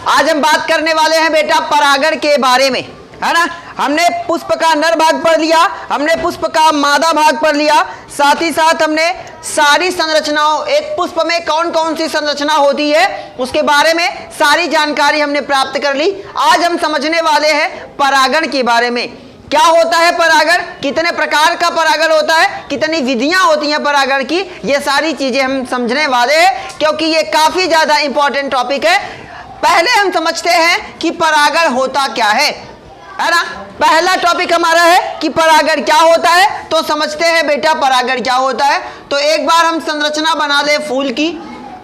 आज हम बात करने वाले हैं बेटा परागण के बारे में, है ना। हमने पुष्प का नर भाग पढ़ लिया, हमने पुष्प का मादा भाग पढ़ लिया, साथ ही साथ हमने सारी संरचनाओं, एक पुष्प में कौन कौन सी संरचना होती है उसके बारे में सारी जानकारी हमने प्राप्त कर ली। आज हम समझने वाले हैं परागण के बारे में। क्या होता है परागण, कितने प्रकार का परागण होता है, कितनी विधियां होती हैं परागण की, ये सारी चीजें हम समझने वाले हैं क्योंकि ये काफी ज्यादा इंपॉर्टेंट टॉपिक है। पहले हम समझते हैं कि परागण होता क्या है ना। पहला टॉपिक हमारा है कि परागण क्या होता है, तो समझते हैं बेटा परागण क्या होता है। तो एक बार हम संरचना बना ले फूल की,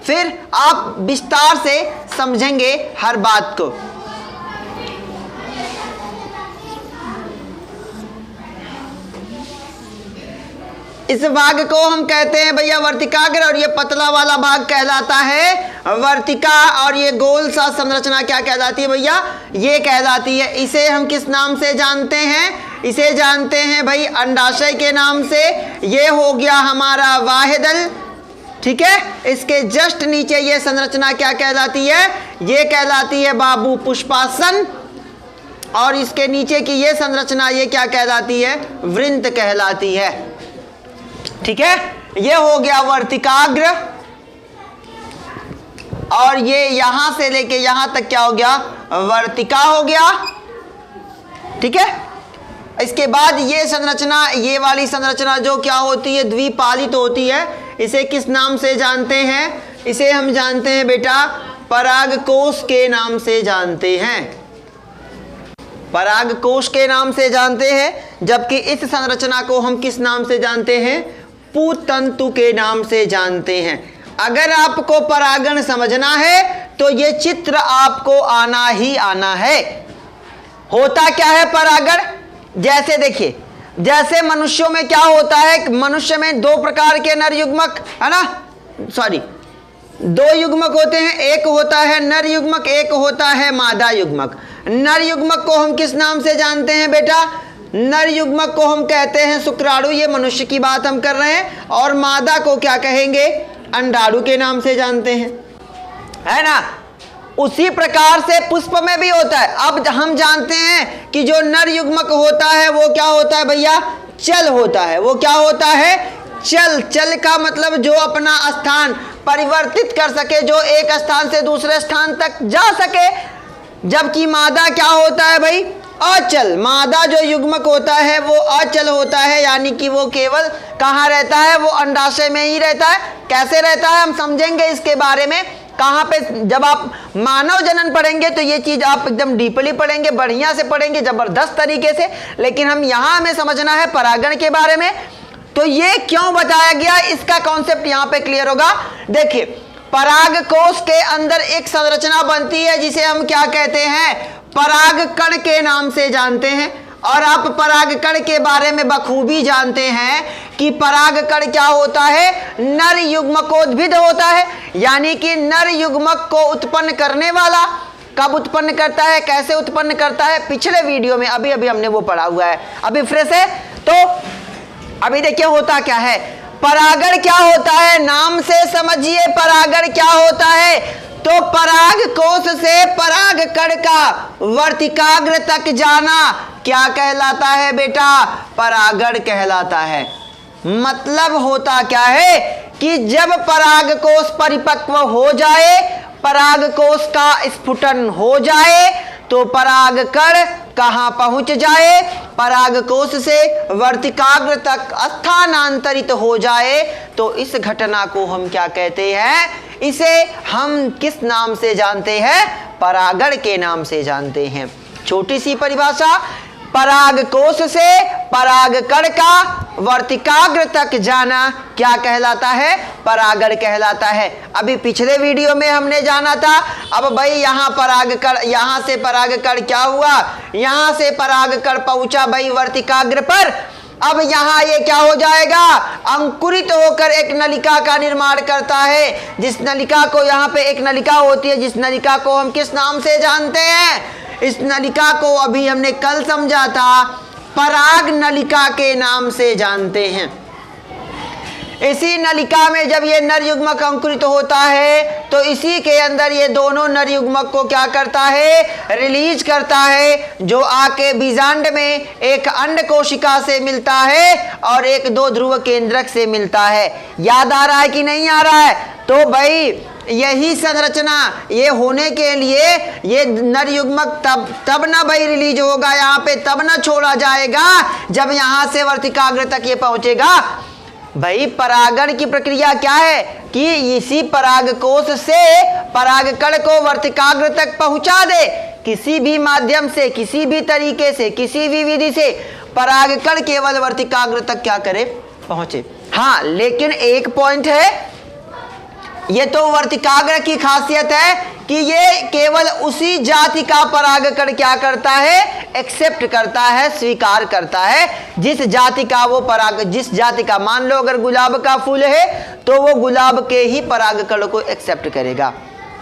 फिर आप विस्तार से समझेंगे हर बात को। इस भाग को हम कहते हैं भैया वर्तिकाग्र, और ये पतला वाला भाग कहलाता है वर्तिका, और ये गोल सा संरचना क्या कहलाती है भैया, ये कहलाती है। इसे हम किस नाम से जानते हैं, इसे जानते हैं भाई अंडाशय के नाम से। ये हो गया हमारा वाहिदल, ठीक है। इसके जस्ट नीचे ये संरचना क्या कहलाती है, ये कहलाती है बाबू पुष्पासन, और इसके नीचे की ये संरचना ये क्या कहलाती है, वृंत कहलाती है, ठीक है। ये हो गया वर्तिकाग्र, और ये यहां से लेके यहां तक क्या हो गया, वर्तिका हो गया, ठीक है। इसके बाद ये संरचना, ये वाली संरचना जो क्या होती है, द्विपालित होती है। इसे किस नाम से जानते हैं, इसे हम जानते हैं बेटा परागकोश के नाम से जानते हैं, परागकोश के नाम से जानते हैं। जबकि इस संरचना को हम किस नाम से जानते हैं, पूतंतु के नाम से जानते हैं। अगर आपको परागण समझना है तो ये चित्र आपको आना ही आना है। होता क्या है परागण, जैसे देखिए, जैसे मनुष्यों में क्या होता है, मनुष्य में दो प्रकार के नर युग्मक, है ना, सॉरी दो युग्मक होते हैं, एक होता है नर युग्मक, एक होता है मादा युग्मक। नर युग्मक को हम किस नाम से जानते हैं बेटा, नर युग्मक को हम कहते हैं शुक्राणु, ये मनुष्य की बात हम कर रहे हैं, और मादा को क्या कहेंगे, अंडाणु के नाम से जानते हैं, है ना। उसी प्रकार से पुष्प में भी होता है। अब हम जानते हैं कि जो नर युग्मक होता है वो क्या होता है भैया, चल होता है। वो क्या होता है, चल। चल का मतलब जो अपना स्थान परिवर्तित कर सके, जो एक स्थान से दूसरे स्थान तक जा सके। जबकि मादा क्या होता है भाई, अचल। मादा जो युग्मक होता है वो अचल होता है, यानी कि वो केवल कहाँ रहता है, वो अंडाशय में ही रहता है। कैसे रहता है हम समझेंगे इसके बारे में, कहाँ पे, जब आप मानव जनन पढ़ेंगे तो ये चीज आप एकदम डीपली पढ़ेंगे, बढ़िया से पढ़ेंगे, जबरदस्त तरीके से। लेकिन हम यहाँ हमें समझना है परागण के बारे में, तो ये क्यों बताया गया, इसका कॉन्सेप्ट यहाँ पे क्लियर होगा। देखिए, परागकोश के अंदर एक संरचना बनती है जिसे हम क्या कहते हैं, परागकण के नाम से जानते हैं। और आप परागकण के बारे में बखूबी जानते हैं कि परागकण क्या होता है, नर युग्मकोद्भिद होता है, यानी कि नर युग्मक को उत्पन्न करने वाला। कब उत्पन्न करता है, कैसे उत्पन्न करता है, पिछले वीडियो में अभी अभी हमने वो पढ़ा हुआ है, अभी फ्रेश है। तो अभी देखिए होता क्या है, परागण क्या होता है, नाम से समझिए परागण क्या होता है। तो पराग कोश से पराग कण का वर्तिकाग्र तक जाना क्या कहलाता है बेटा, परागण कहलाता है। मतलब होता क्या है कि जब पराग कोश परिपक्व हो जाए, पराग कोश का स्फुटन हो जाए, तो पराग कण कहां पहुंच जाए, पराग कोश से वर्तिकाग्र तक स्थानांतरित हो जाए, तो इस घटना को हम क्या कहते हैं, इसे हम किस नाम से जानते हैं, परागण के नाम से जानते हैं। छोटी सी परिभाषा, पराग कोश से पराग कण का वर्तिकाग्र तक जाना क्या कहलाता है, परागण कहलाता है। अभी पिछले वीडियो में हमने जाना था। अब भाई यहाँ परागकण, यहाँ से परागकण क्या हुआ, यहाँ से परागकण पहुंचा भाई वर्तिकाग्र पर। अब यहाँ ये क्या हो जाएगा, अंकुरित होकर एक नलिका का निर्माण करता है, जिस नलिका को, यहाँ पे एक नलिका होती है, जिस नलिका को हम किस नाम से जानते हैं, इस नलिका को अभी हमने कल समझा था, पराग नलिका के नाम से जानते हैं। इसी नलिका में जब ये नर युग्मक अंकुरित होता है तो इसी के अंदर ये दोनों नर युग्मक को क्या करता है, रिलीज करता है, जो आके बीजांड में एक अंड कोशिका से मिलता है और एक 2 ध्रुव केंद्रक से मिलता है। याद आ रहा है कि नहीं आ रहा है? तो भाई यही संरचना ये होने के लिए ये नर युग्मक तब ना भाई रिलीज होगा यहाँ पे, तब ना छोड़ा जाएगा जब यहाँ से वर्तिकाग्र तक ये पहुंचेगा। भाई परागण की प्रक्रिया क्या है कि इसी परागकोश से परागकण को वर्तिकाग्र तक पहुंचा दे, किसी भी माध्यम से, किसी भी तरीके से, किसी भी विधि से परागकण केवल वर्तिकाग्र तक क्या करे, पहुंचे। हाँ, लेकिन एक पॉइंट है, ये तो वर्तिकाग्र की खासियत है कि ये केवल उसी जाति का परागकण क्या करता है, एक्सेप्ट करता है, स्वीकार करता है, जिस जाति का वो जिस जाति का, मान लो अगर गुलाब का फूल है तो वो गुलाब के ही परागकण को एक्सेप्ट करेगा।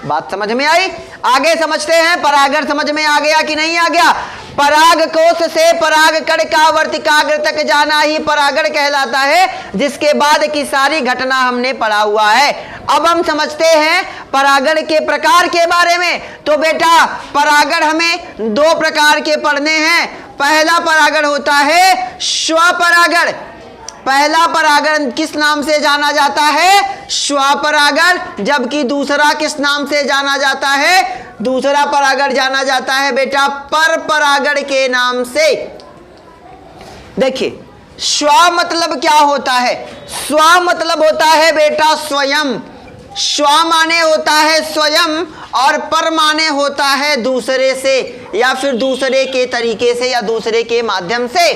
बात समझ में आई? आगे समझते हैं, परागण समझ में आ गया कि नहीं आ गया? परागकोश से परागकण का वर्तिकाग्र तक जाना ही परागण कहलाता है, जिसके बाद की सारी घटना हमने पढ़ा हुआ है। अब हम समझते हैं परागण के प्रकार के बारे में। तो बेटा परागण हमें 2 प्रकार के पढ़ने हैं। पहला परागण होता है स्वपरागण। पहला परागण किस नाम से जाना जाता है? स्वपरागण। जबकि दूसरा किस नाम से जाना जाता है? दूसरा परागण जाना जाता है बेटा पर परागण के नाम से। देखिए स्व मतलब क्या होता है? स्व मतलब होता है बेटा स्वयं। स्व माने होता है स्वयं और पर माने होता है दूसरे से या फिर दूसरे के तरीके से या दूसरे के माध्यम से।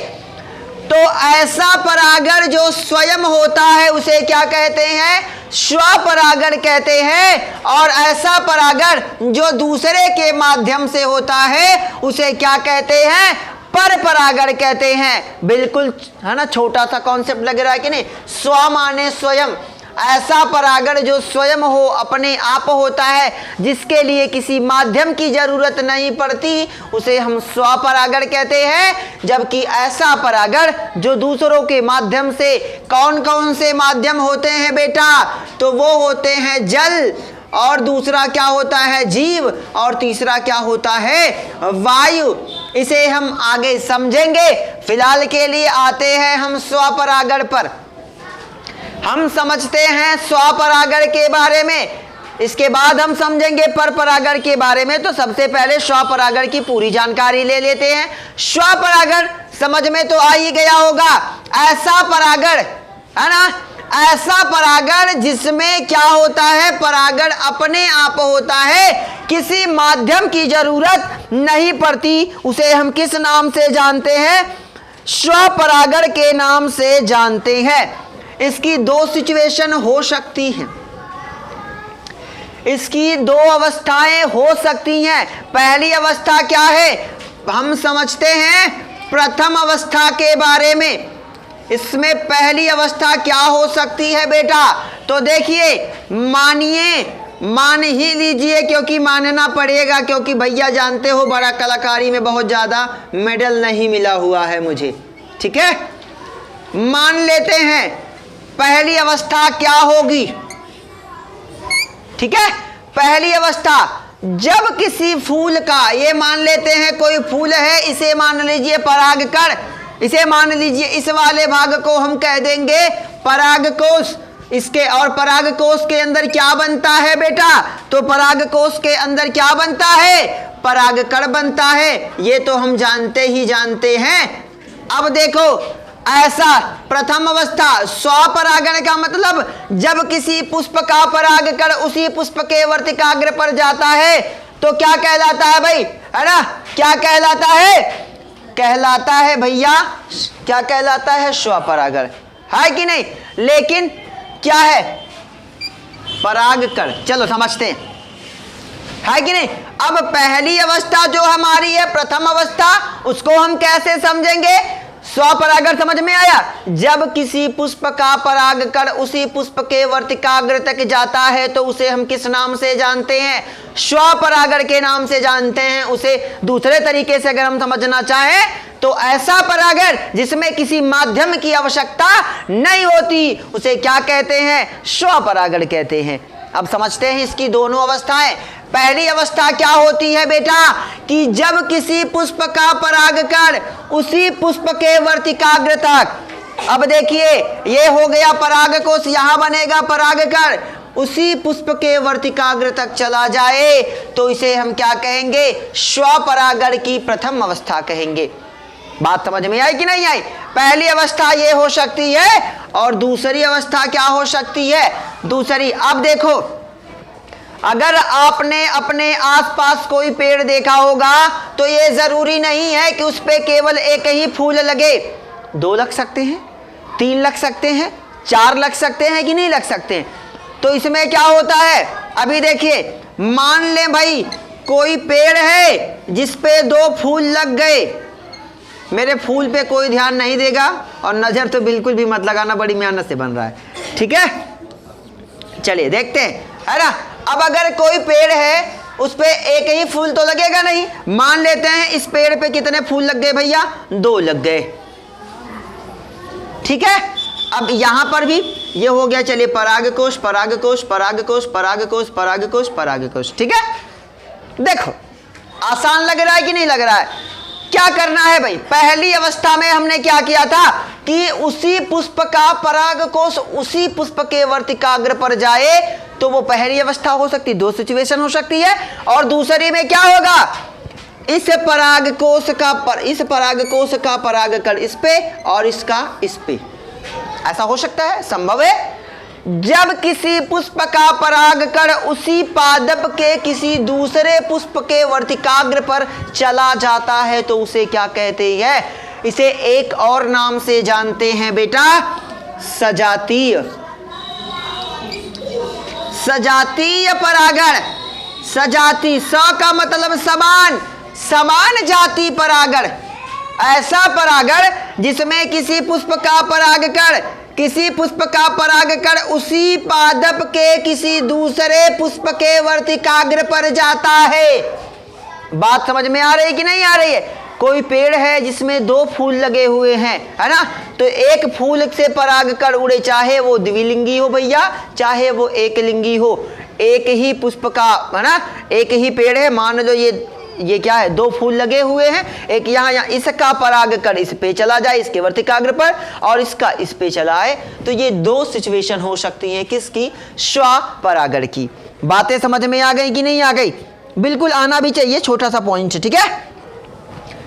तो ऐसा परागण जो स्वयं होता है उसे क्या कहते हैं? स्वपरागण कहते हैं। और ऐसा परागण जो दूसरे के माध्यम से होता है उसे क्या कहते हैं? पर परागण कहते हैं। बिल्कुल है ना, छोटा सा कॉन्सेप्ट लग रहा है कि नहीं? स्व माने स्वयं, ऐसा परागण जो स्वयं हो, अपने आप होता है, जिसके लिए किसी माध्यम की जरूरत नहीं पड़ती, उसे हम स्वपरागण कहते हैं। जबकि ऐसा परागण जो दूसरों के माध्यम से, कौन कौन से माध्यम होते हैं बेटा? तो वो होते हैं जल, और दूसरा क्या होता है? जीव, और तीसरा क्या होता है? वायु। इसे हम आगे समझेंगे। फिलहाल के लिए आते हैं हम स्वपरागण पर। हम समझते हैं स्वपरागण के बारे में, इसके बाद हम समझेंगे पर परागण के बारे में। तो सबसे पहले स्वपरागण की पूरी जानकारी ले लेते हैं। स्वपरागण समझ में तो आ ही गया होगा। ऐसा परागण है ना, ऐसा परागण जिसमें क्या होता है? परागण अपने आप होता है, किसी माध्यम की जरूरत नहीं पड़ती, उसे हम किस नाम से जानते हैं? स्वपरागण के नाम से जानते हैं। इसकी 2 सिचुएशन हो सकती हैं, इसकी 2 अवस्थाएं हो सकती हैं। पहली अवस्था क्या है? हम समझते हैं प्रथम अवस्था के बारे में। इसमें पहली अवस्था क्या हो सकती है बेटा? तो देखिए, मान ही लीजिए, क्योंकि मानना पड़ेगा, क्योंकि भैया जानते हो बड़ा कलाकारी में बहुत ज्यादा मेडल नहीं मिला हुआ है मुझे, ठीक है? मान लेते हैं पहली अवस्था क्या होगी, ठीक है? पहली अवस्था जब किसी फूल का, ये मान लेते हैं कोई फूल है, इसे मान लीजिए परागकण, इसे मान लीजिए इस वाले भाग को हम कह देंगे परागकोश। इसके और परागकोश के अंदर क्या बनता है बेटा? तो परागकोश के अंदर क्या बनता है? परागकण बनता है। ये तो हम जानते ही जानते हैं। अब देखो, ऐसा प्रथम अवस्था स्वपरागण का मतलब जब किसी पुष्प का परागकण उसी पुष्प के वर्तिकाग्र पर जाता है तो क्या कहलाता है भाई? है ना, क्या कहलाता है? कहलाता है भैया, क्या कहलाता है? स्वपरागण, है कि नहीं? लेकिन क्या है? परागकण। चलो समझते हैं, है कि नहीं? अब पहली अवस्था जो हमारी है प्रथम अवस्था, उसको हम कैसे समझेंगे? स्वपरागण समझ में आया? जब किसी पुष्प का परागकण उसी पुष्प के वर्तिकाग्र तक जाता है तो उसे हम किस नाम से जानते हैं? स्वपरागण के नाम से जानते हैं। उसे दूसरे तरीके से अगर हम समझना चाहें तो ऐसा परागण जिसमें किसी माध्यम की आवश्यकता नहीं होती उसे क्या कहते हैं? स्वपरागण कहते हैं। अब समझते हैं इसकी दोनों अवस्थाएं। पहली अवस्था क्या होती है बेटा कि जब किसी पुष्प का परागकण उसी पुष्प के वर्तिकाग्र तक, अब देखिए ये हो गया परागकोश, यहां बनेगा परागकण, उसी पुष्प के वर्तिकाग्र तक चला जाए तो इसे हम क्या कहेंगे? स्वपरागण की प्रथम अवस्था कहेंगे। बात समझ में आई कि नहीं आई? पहली अवस्था ये हो सकती है और दूसरी अवस्था क्या हो सकती है? दूसरी, अब देखो अगर आपने अपने आसपास कोई पेड़ देखा होगा तो ये जरूरी नहीं है कि उस पे केवल एक ही फूल लगे, 2 लग सकते हैं, 3 लग सकते हैं, 4 लग सकते हैं कि नहीं लग सकते हैं। तो इसमें क्या होता है, अभी देखिए मान लें भाई कोई पेड़ है जिस पे 2 फूल लग गए, मेरे फूल पे कोई ध्यान नहीं देगा और नजर तो बिल्कुल भी मत लगाना, बड़ी मेहनत से बन रहा है, ठीक है। चलिए देखते हैं, है ना। अब अगर कोई पेड़ है उस पे एक ही फूल तो लगेगा नहीं, मान लेते हैं इस पेड़ पे कितने फूल लग गए भैया? 2 लग गए, ठीक है। अब यहां पर भी ये हो गया, चलिए परागकोश परागकोश परागकोश परागकोश परागकोश परागकोश, ठीक है। देखो आसान लग रहा है कि नहीं लग रहा है? क्या करना है भाई, पहली अवस्था में हमने क्या किया था कि उसी पुष्प का परागकोश उसी पुष्प के वर्तिकाग्र पर जाए तो वो पहली अवस्था हो सकती है, 2 सिचुएशन हो सकती है। और दूसरी में क्या होगा, इस परागकोश का परागकण इस पे और इसका इस पे, ऐसा हो सकता है, संभव है। जब किसी पुष्प का परागकण उसी पादप के किसी दूसरे पुष्प के वर्तिकाग्र पर चला जाता है तो उसे क्या कहते हैं? इसे एक और नाम से जानते हैं बेटा, सजातीय परागण। सजाती, स का मतलब समान, समान जाति परागण, ऐसा परागण जिसमें किसी पुष्प का परागकण उसी पादप के किसी दूसरे पुष्प के वर्तिकाग्र पर जाता है। बात समझ में आ रही है कि नहीं आ रही है? कोई पेड़ है जिसमें 2 फूल लगे हुए हैं, है ना, तो एक फूल से परागकण उड़े, चाहे वो द्विलिंगी हो भैया चाहे वो एकलिंगी हो, एक ही पुष्प का, है ना, एक ही पेड़ है, मान लो ये क्या है, 2 फूल लगे हुए हैं, एक यहाँ इसका परागकण इस पे चला जाए इसके वर्तिकाग्र पर और इसका इस पे चला आए, तो ये 2 सिचुएशन हो सकती हैं किसकी? स्वपरागण की। बातें समझ में आ गई कि नहीं आ गई? बिल्कुल आना भी चाहिए, छोटा सा पॉइंट, ठीक है।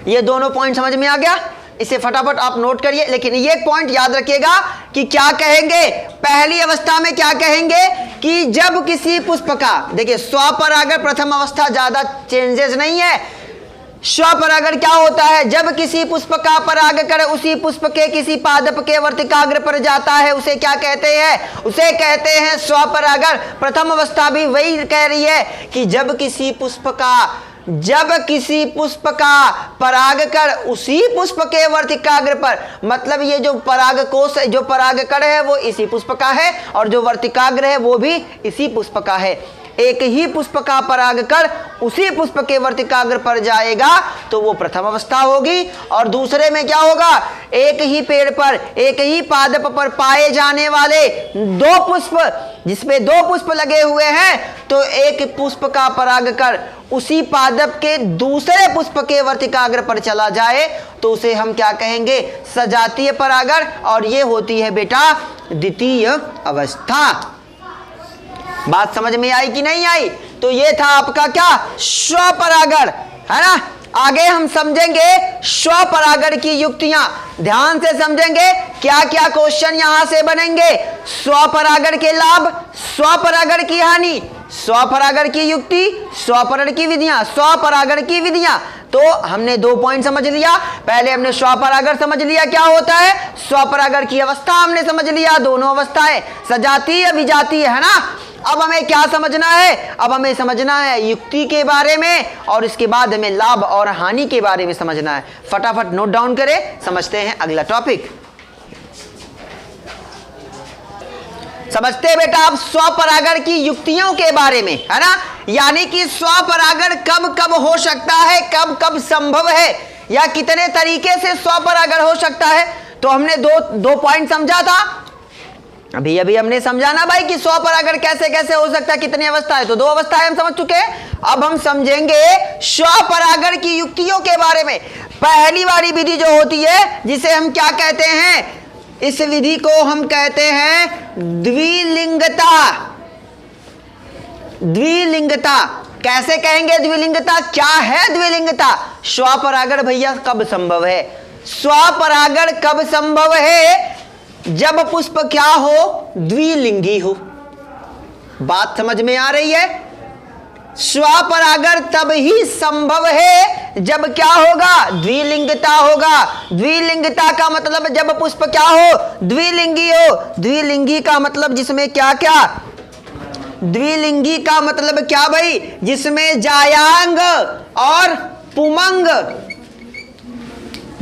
ये दोनों पॉइंट समझ में आ गया, इसे फटाफट आप नोट करिए। लेकिन ये पॉइंट याद रखिएगा कि क्या कहेंगे पहली अवस्था में, क्या कहेंगे कि जब किसी पुष्प का, देखिए स्वपरागण प्रथम अवस्था, ज्यादा चेंजेस नहीं है। स्वपरागण क्या होता है? जब किसी पुष्प का परागकण उसी पुष्प के किसी पादप के वर्तिकाग्र पर जाता है उसे क्या कहते हैं? उसे कहते हैं स्वपरागण। प्रथम अवस्था भी वही कह रही है कि जब किसी पुष्प का परागकण उसी पुष्प के वर्तिकाग्र पर, मतलब ये जो परागकोश जो परागकण है वो इसी पुष्प का है और जो वर्तिकाग्र है वो भी इसी पुष्प का है। एक ही पुष्प का परागकण उसी पुष्प के वर्तिकाग्र पर जाएगा तो वो प्रथम अवस्था होगी। और दूसरे में क्या होगा? एक ही पेड़ पर एक ही पादप पर पाए जाने वाले 2 पुष्प, जिसमें 2 पुष्प लगे हुए हैं, तो एक पुष्प का परागकण उसी पादप के दूसरे पुष्प के वर्तिकाग्र पर चला जाए तो उसे हम क्या कहेंगे? सजातीय परागण। और ये होती है बेटा द्वितीय अवस्था। बात समझ में आई कि नहीं आई? तो ये था आपका क्या? स्वपरागण, है ना। आगे हम समझेंगे स्वपरागण की युक्तियां, ध्यान से समझेंगे क्या क्या क्वेश्चन यहां से बनेंगे। स्वपरागण के लाभ, स्वपरागण की हानि, स्वपरागण की युक्ति, स्वपरागण की विधियां, स्वपरागण की विधियां। तो हमने 2 पॉइंट समझ लिया। पहले हमने स्वपरागण समझ लिया क्या होता है, स्वपरागण की अवस्था हमने समझ लिया, दोनों अवस्थाएं सजातीय विजातीय, है ना। अब हमें क्या समझना है? अब हमें समझना है युक्ति के बारे में और इसके बाद हमें लाभ और हानि के बारे में समझना है। फटाफट नोट डाउन करें, समझते हैं अगला टॉपिक। समझते हैं बेटा आप स्वपरागण की युक्तियों के बारे में, है ना, यानी कि स्वपरागण कब कब हो सकता है, कब कब संभव है, या कितने तरीके से स्वपरागण हो सकता है। तो हमने दो पॉइंट समझा था, अभी अभी हमने समझा ना भाई कि स्वपरागण कैसे कैसे हो सकता है, कितनी अवस्था है। तो 2 अवस्थाएं हम समझ चुके हैं। अब हम समझेंगे स्वपरागण की युक्तियों के बारे में। पहली वाली विधि जो होती है जिसे हम क्या कहते हैं, इस विधि को हम कहते हैं द्विलिंगता। द्विलिंगता कैसे कहेंगे? द्विलिंगता क्या है? द्विलिंगता स्वपरागण भैया कब संभव है? स्वपरागण कब संभव है? जब पुष्प क्या हो? द्विलिंगी हो। बात समझ में आ रही है? स्वपरागण तब ही संभव है जब क्या होगा? द्विलिंगता होगा। द्विलिंगता का मतलब जब पुष्प क्या हो? द्विलिंगी हो। द्विलिंगी का मतलब जिसमें क्या क्या? द्विलिंगी का मतलब क्या भाई? जिसमें जायांग और पुमंग,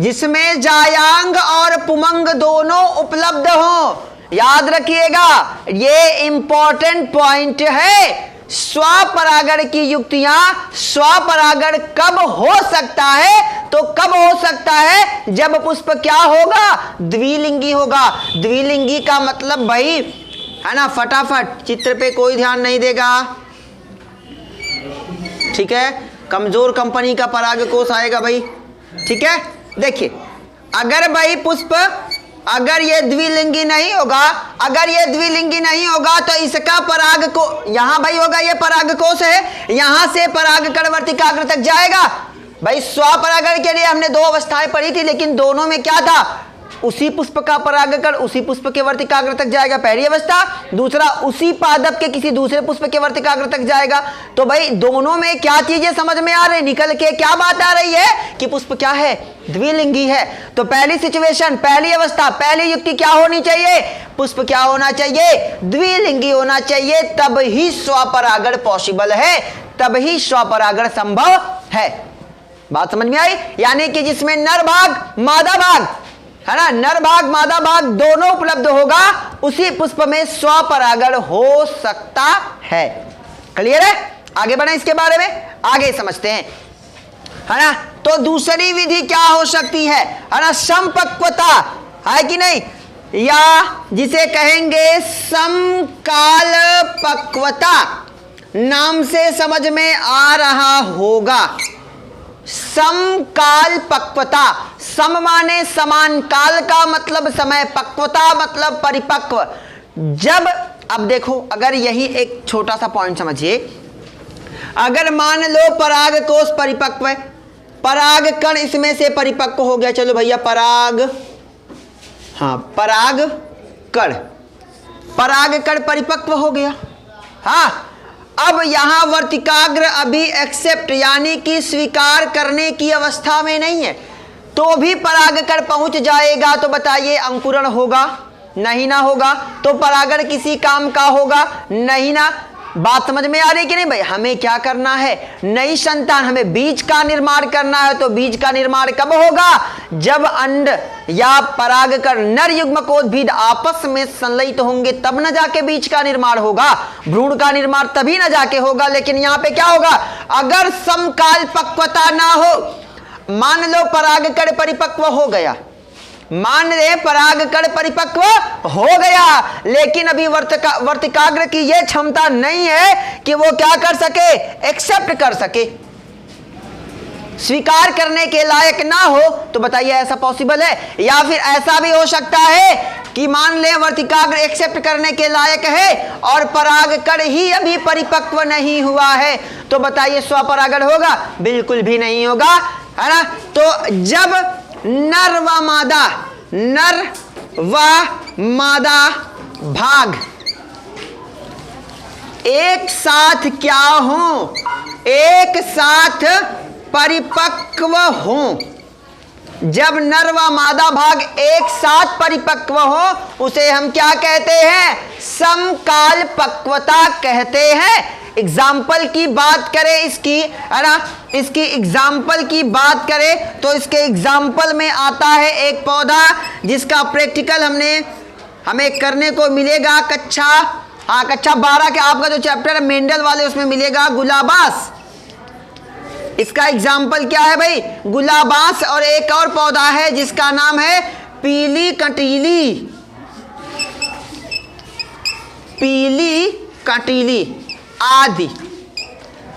जिसमें जायांग और पुमंग दोनों उपलब्ध हो। याद रखिएगा, ये इंपॉर्टेंट पॉइंट है। स्वपरागण की युक्तियां, स्वपरागण कब हो सकता है? तो कब हो सकता है? जब पुष्प क्या होगा? द्विलिंगी होगा। द्विलिंगी का मतलब भाई, है ना, फटाफट चित्र पे कोई ध्यान नहीं देगा, ठीक है, कमजोर कंपनी का परागकोश आएगा भाई, ठीक है। देखिए, अगर भाई पुष्प, अगर ये द्विलिंगी नहीं होगा, अगर ये द्विलिंगी नहीं होगा तो इसका पराग को यहां भाई होगा, ये परागकोश है, यहां से परागकण वर्तिकाग्र तक जाएगा। भाई स्वपरागण के लिए हमने 2 अवस्थाएं पढ़ी थी, लेकिन दोनों में क्या था? उसी पुष्प का परागकण उसी पुष्प के वर्तिकाग्र तक जाएगा, पहली अवस्था। दूसरा, उसी पादप के किसी दूसरे पुष्प के वर्तिकाग्र तक जाएगा। तो भाई दोनों में क्या चीजें समझ में आ रही, निकल के क्या बात आ रही है कि पुष्प क्या है? द्विलिंगी है। तो पहली सिचुएशन, पहली अवस्था, पहली युक्ति क्या होनी चाहिए? पुष्प क्या होना चाहिए? द्विलिंगी होना चाहिए। तब ही स्वपरागण पॉसिबल है, तब ही स्वपरागण संभव है। बात समझ में आई? यानी कि जिसमें नर भाग मादा भाग, है ना, नर भाग मादा भाग दोनों उपलब्ध होगा, उसी पुष्प में स्वपरागण हो सकता है। क्लियर है? आगे बढ़े इसके बारे में, आगे समझते हैं, है ना। तो दूसरी विधि क्या हो सकती है ना, समपक्वता, है कि नहीं, या जिसे कहेंगे समकाल पक्वता, नाम से समझ में आ रहा होगा। समकाल पक्वता, सम माने समान, काल का मतलब समय, पक्वता मतलब परिपक्व। जब, अब देखो, अगर यही एक छोटा सा पॉइंट समझिए, अगर मान लो परागकोश परिपक्व है, परागकण इसमें से परिपक्व हो गया, चलो भैया पराग, हाँ परागकण, परागकण परिपक्व हो गया, हाँ। अब यहां वर्तिकाग्र अभी एक्सेप्ट यानी कि स्वीकार करने की अवस्था में नहीं है, तो भी परागकण पहुंच जाएगा। तो बताइए अंकुरण होगा? नहीं ना होगा। तो परागण किसी काम का होगा? नहीं ना। बात समझ में आ रही कि नहीं भाई? हमें क्या करना है? नई संतान, हमें बीज का निर्माण करना है। तो बीज का निर्माण कब होगा? जब अंड या परागकण नर युग्मकोद्भिद आपस में संलयित होंगे, तब न जाके बीज का निर्माण होगा। भ्रूण का निर्माण तभी न जाके होगा। लेकिन यहां पे क्या होगा? अगर समकाल पक्वता ना हो, मान लो परागकण परिपक्व हो गया, मान ले परागकण परिपक्व हो गया, लेकिन अभी वर्तिकाग्र की यह क्षमता नहीं है कि वो क्या कर सके? एक्सेप्ट कर सके, स्वीकार करने के लायक ना हो। तो बताइए ऐसा पॉसिबल है? या फिर ऐसा भी हो सकता है कि मान ले वर्तिकाग्र एक्सेप्ट करने के लायक है और परागकण ही अभी परिपक्व नहीं हुआ है, तो बताइए स्वपरागण होगा? बिल्कुल भी नहीं होगा, है ना। तो जब नर व मादा, नर व मादा भाग एक साथ क्या हो? एक साथ परिपक्व हो, जब नर व मादा भाग एक साथ परिपक्व हो उसे हम क्या कहते हैं? समकाल पक्वता कहते हैं। एग्जाम्पल की बात करें इसकी, है ना, इसकी एग्जाम्पल की बात करें तो इसके एग्जाम्पल में आता है एक पौधा जिसका प्रैक्टिकल हमें करने को मिलेगा कक्षा 12 के आपका जो चैप्टर है मेंडल वाले उसमें मिलेगा, गुलाबास। इसका एग्जाम्पल क्या है भाई? गुलाबास। और एक और पौधा है जिसका नाम है पीली कंटीली आदि।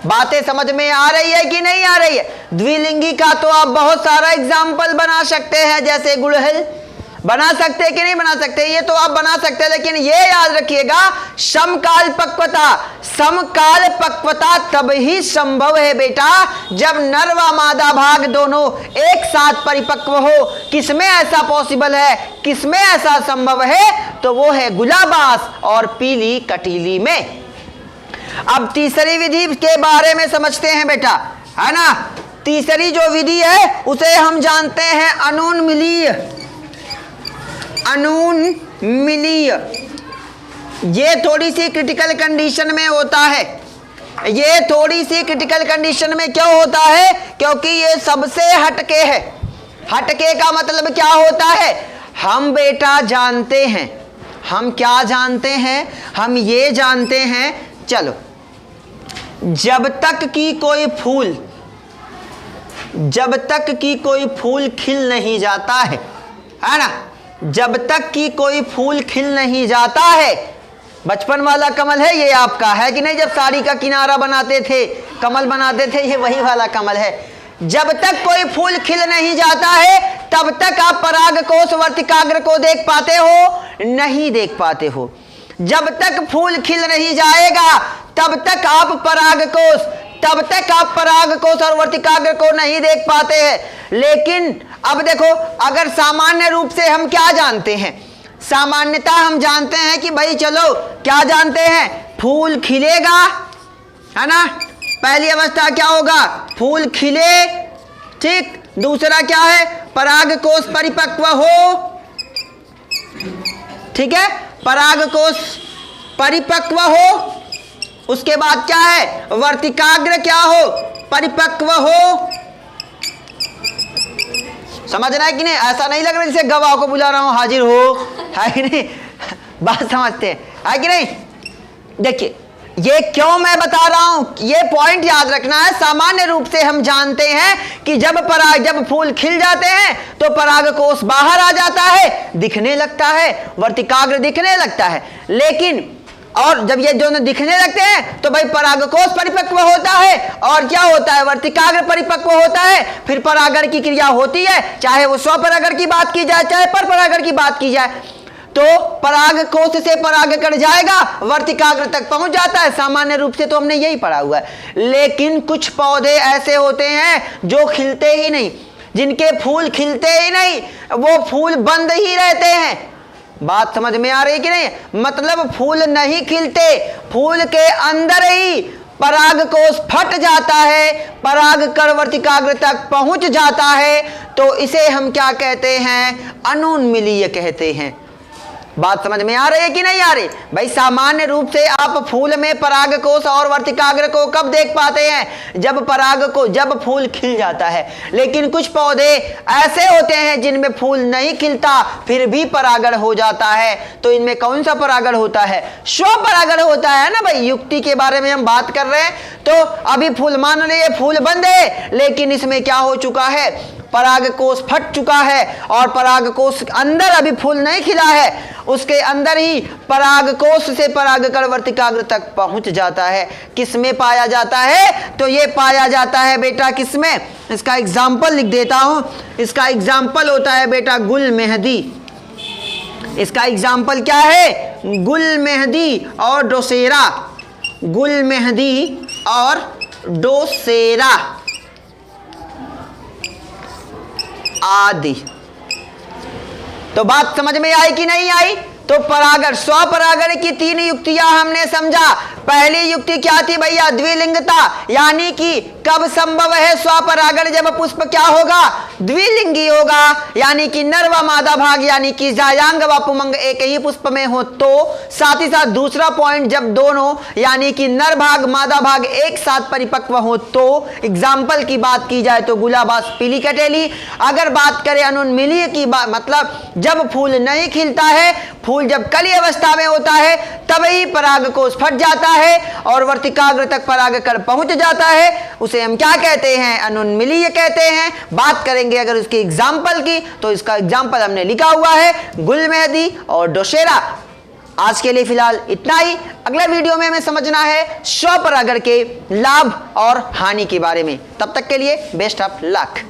बातें समझ में आ रही है कि नहीं आ रही है? द्विलिंगी का तो आप बहुत सारा एग्जाम्पल बना सकते हैं, जैसे गुड़हल बना सकते हैं कि नहीं बना सकते? ये तो आप बना सकते हैं, लेकिन ये याद रखिएगा समकाल पक्वता तब ही संभव है बेटा जब नर व मादा भाग दोनों एक साथ परिपक्व हो। किसमें ऐसा पॉसिबल है, किसमें ऐसा संभव है? तो वो है गुलाबास और पीली कटीली में। अब तीसरी विधि के बारे में समझते हैं बेटा, है ना। तीसरी जो विधि है उसे हम जानते हैं अनुन्मीलीय। ये थोड़ी सी क्रिटिकल कंडीशन में होता है। ये थोड़ी सी क्रिटिकल कंडीशन में क्यों होता है? क्योंकि ये सबसे हटके है। हटके का मतलब क्या होता है? हम बेटा जानते हैं, हम क्या जानते हैं? हम ये जानते हैं, चलो, जब तक कि कोई फूल खिल नहीं जाता है ना, जब तक कि कोई फूल खिल नहीं जाता है। बचपन वाला कमल है ये आपका, है कि नहीं? जब साड़ी का किनारा बनाते थे, कमल बनाते थे, ये वही वाला कमल है। जब तक कोई फूल खिल नहीं जाता है तब तक आप परागकोश वर्तिकाग्र को देख पाते हो? नहीं देख पाते हो। जब तक फूल खिल नहीं जाएगा तब तक आप परागकोश और वर्तिकाग्र को नहीं देख पाते हैं। लेकिन अब देखो, अगर सामान्य रूप से हम क्या जानते हैं? सामान्यता हम जानते हैं कि भाई चलो क्या जानते हैं? फूल खिलेगा, है ना। पहली अवस्था क्या होगा? फूल खिले, ठीक। दूसरा क्या है? परागकोश परिपक्व हो, ठीक है, परागकोश परिपक्व हो। उसके बाद क्या है? वर्तिकाग्र क्या हो? परिपक्व हो। समझना है कि नहीं? ऐसा नहीं लग रहा जैसे गवाह को बुला रहा हूं, हाजिर हो, है कि नहीं? बात समझते हैं, है कि नहीं? देखिए, ये क्यों मैं बता रहा हूं, ये पॉइंट याद रखना है। सामान्य रूप से हम जानते हैं कि जब फूल खिल जाते हैं तो परागकोश बाहर आ जाता है, दिखने लगता है, वर्तिकाग्र दिखने लगता है। लेकिन और जब ये दोनों दिखने लगते हैं तो भाई परागकोश परिपक्व होता है और क्या होता है? वर्तिकाग्र परिपक्व होता है। फिर परागण की क्रिया होती है, चाहे वो स्वपरागण की बात की जाए चाहे परपरागण की बात की जाए। तो परागकोश से परागकण जाएगा, वर्तिकाग्र तक पहुंच जाता है। सामान्य रूप से तो हमने यही पढ़ा हुआ है। लेकिन कुछ पौधे ऐसे होते हैं जो खिलते ही नहीं, जिनके फूल खिलते ही नहीं, वो फूल बंद ही रहते हैं। बात समझ में आ रही है कि नहीं? मतलब फूल नहीं खिलते, फूल के अंदर ही परागकोश फट जाता है, परागकण वर्तिकाग्र तक पहुंच जाता है। तो इसे हम क्या कहते हैं? अनुन्मीलीय कहते हैं। बात समझ में आ रही है कि नहीं आ रही? भाई सामान्य रूप से आप फूल में परागकोश और वर्तिकाग्र को कब देख पाते हैं? जब फूल खिल जाता है। लेकिन कुछ पौधे ऐसे होते हैं जिनमें फूल नहीं खिलता फिर भी परागण हो जाता है। तो इनमें कौन सा परागण होता है? स्वपरागण होता है ना भाई। युक्ति के बारे में हम बात कर रहे हैं। तो अभी फूल, मान लीजिए फूल बंद है, लेकिन इसमें क्या हो चुका है? परागकोश फट चुका है और परागकोश अंदर अभी फूल नहीं खिला है, उसके अंदर ही परागकोश से परागकण वर्तिकाग्र तक पहुंच जाता है। किसमें पाया जाता है? तो ये पाया जाता है बेटा किसमें? इसका एग्जाम्पल लिख देता हूं। इसका एग्जाम्पल होता है बेटा गुल मेहंदी। इसका एग्जाम्पल क्या है? गुल मेहंदी और डोसेरा। गुल मेहंदी और डोसेरा आदि। तो बात समझ में आई कि नहीं आई? तो परागण, स्वपरागण की 3 युक्तियां हमने समझा। पहली युक्ति क्या थी भैया? द्विलिंगता, यानी कि कब संभव है स्वपरागण? जब पुष्प क्या होगा? द्विलिंगी होगा, यानी कि नर व मादा भाग यानी कि जायांग व पुमंग एक ही पुष्प में हो तो। साथ ही साथ दूसरा पॉइंट, जब दोनों यानी कि नर भाग मादा भाग एक साथ परिपक्व हो तो। एग्जाम्पल की बात की जाए तो गुलाबास, पीली कटेली। अगर बात करें अनुन्मीलिय की बात, मतलब जब फूल नहीं खिलता है, फूल जब कली अवस्था में होता है तभी परागकोश फट जाता है और वर्तिकाग्र तक परागकण पहुंच जाता है, उसे हम क्या कहते हैं? अनुन्मीलिय कहते हैं। बात करेंगे अगर उसके एग्जाम्पल की, तो इसका एग्जाम्पल हमने लिखा हुआ है, गुलमेहदी और डोशेरा। आज के लिए फिलहाल इतना ही। अगले वीडियो में हमें समझना है स्वपरागण के लाभ और हानि के बारे में। तब तक के लिए बेस्ट ऑफ लक।